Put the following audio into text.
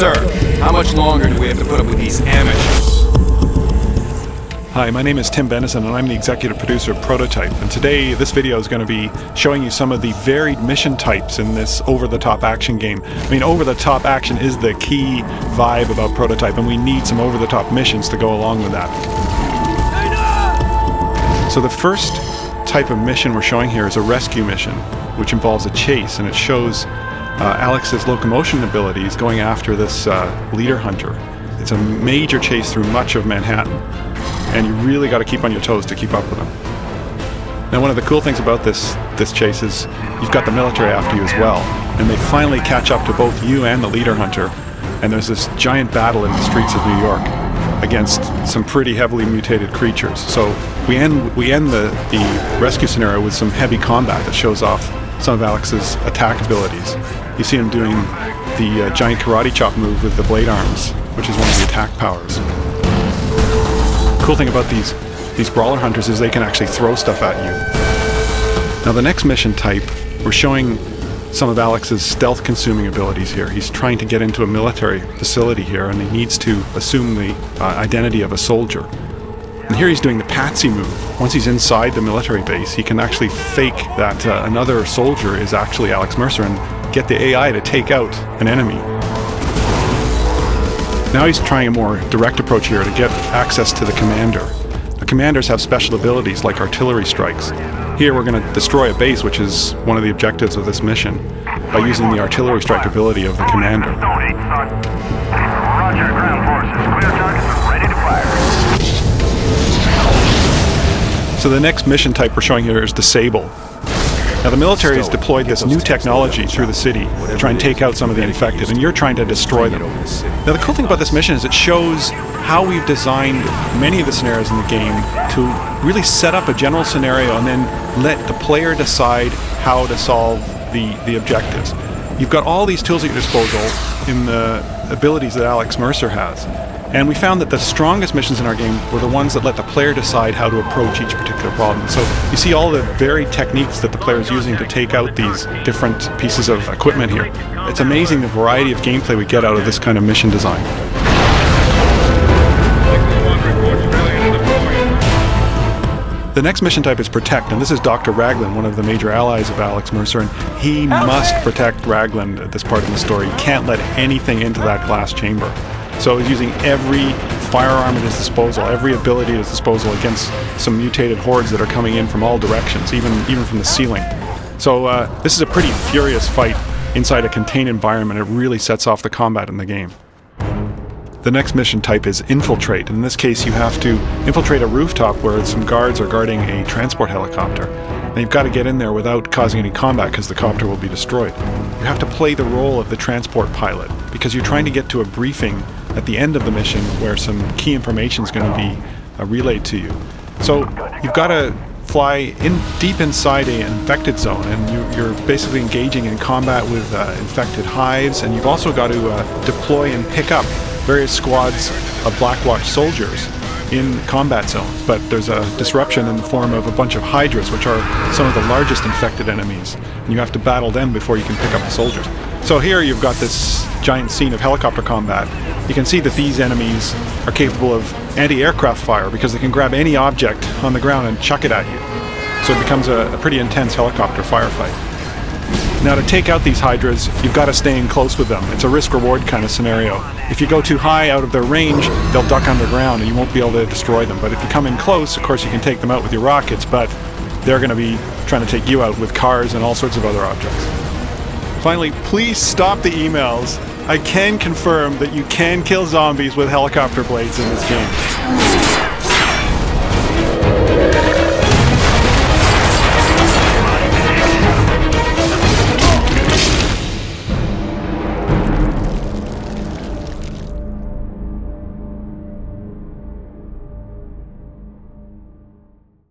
Sir, how much longer do we have to put up with these amateurs? Hi, my name is Tim Bennison and I'm the executive producer of Prototype, and today this video is going to be showing you some of the varied mission types in this over-the-top action game. I mean, over-the-top action is the key vibe about Prototype, and we need some over-the-top missions to go along with that. So the first type of mission we're showing here is a rescue mission, which involves a chase, and it shows Alex's locomotion abilities going after this leader hunter. It's a major chase through much of Manhattan, and you really got to keep on your toes to keep up with him. Now, one of the cool things about this chase is you've got the military after you as well, and they finally catch up to both you and the leader hunter, and there's this giant battle in the streets of New York against some pretty heavily mutated creatures. So we end the rescue scenario with some heavy combat that shows off some of Alex's attack abilities. You see him doing the giant karate chop move with the blade arms, which is one of the attack powers. The cool thing about these brawler hunters is they can actually throw stuff at you. Now, the next mission type, we're showing some of Alex's stealth consuming abilities here. He's trying to get into a military facility here, and he needs to assume the identity of a soldier. And here he's doing the patsy move. Once he's inside the military base, he can actually fake that another soldier is actually Alex Mercer and get the AI to take out an enemy. Now he's trying a more direct approach here to get access to the commander. The commanders have special abilities like artillery strikes. Here we're going to destroy a base, which is one of the objectives of this mission, by using the artillery strike ability of the commander. Roger, ground forces. Clear targets are ready to fire. So the next mission type we're showing here is Disable. Now, the military has deployed this new technology through the city to try and take out some of the infected, and you're trying to destroy them. Now, the cool thing about this mission is it shows how we've designed many of the scenarios in the game to really set up a general scenario and then let the player decide how to solve the objectives. You've got all these tools at your disposal in the abilities that Alex Mercer has. And we found that the strongest missions in our game were the ones that let the player decide how to approach each particular problem. So you see all the varied techniques that the player is using to take out these different pieces of equipment here. It's amazing the variety of gameplay we get out of this kind of mission design. The next mission type is Protect, and this is Dr. Raglan, one of the major allies of Alex Mercer, and he must protect Raglan at this part of the story. He can't let anything into that glass chamber. So he's using every firearm at his disposal, every ability at his disposal against some mutated hordes that are coming in from all directions, even from the ceiling. So this is a pretty furious fight inside a contained environment. It really sets off the combat in the game. The next mission type is Infiltrate. In this case, you have to infiltrate a rooftop where some guards are guarding a transport helicopter. And you've got to get in there without causing any combat because the copter will be destroyed. You have to play the role of the transport pilot because you're trying to get to a briefing at the end of the mission where some key information is going to be relayed to you. So you've got to fly deep inside an infected zone, and you're basically engaging in combat with infected hives, and you've also got to deploy and pick up various squads of Blackwatch soldiers in combat zones. But there's a disruption in the form of a bunch of Hydras, which are some of the largest infected enemies, and you have to battle them before you can pick up the soldiers. So here you've got this giant scene of helicopter combat. You can see that these enemies are capable of anti-aircraft fire because they can grab any object on the ground and chuck it at you. So it becomes a pretty intense helicopter firefight. Now, to take out these Hydras, you've got to stay in close with them. It's a risk-reward kind of scenario. If you go too high out of their range, they'll duck underground and you won't be able to destroy them. But if you come in close, of course you can take them out with your rockets, but they're going to be trying to take you out with cars and all sorts of other objects. Finally, please stop the emails. I can confirm that you can kill zombies with helicopter blades in this game.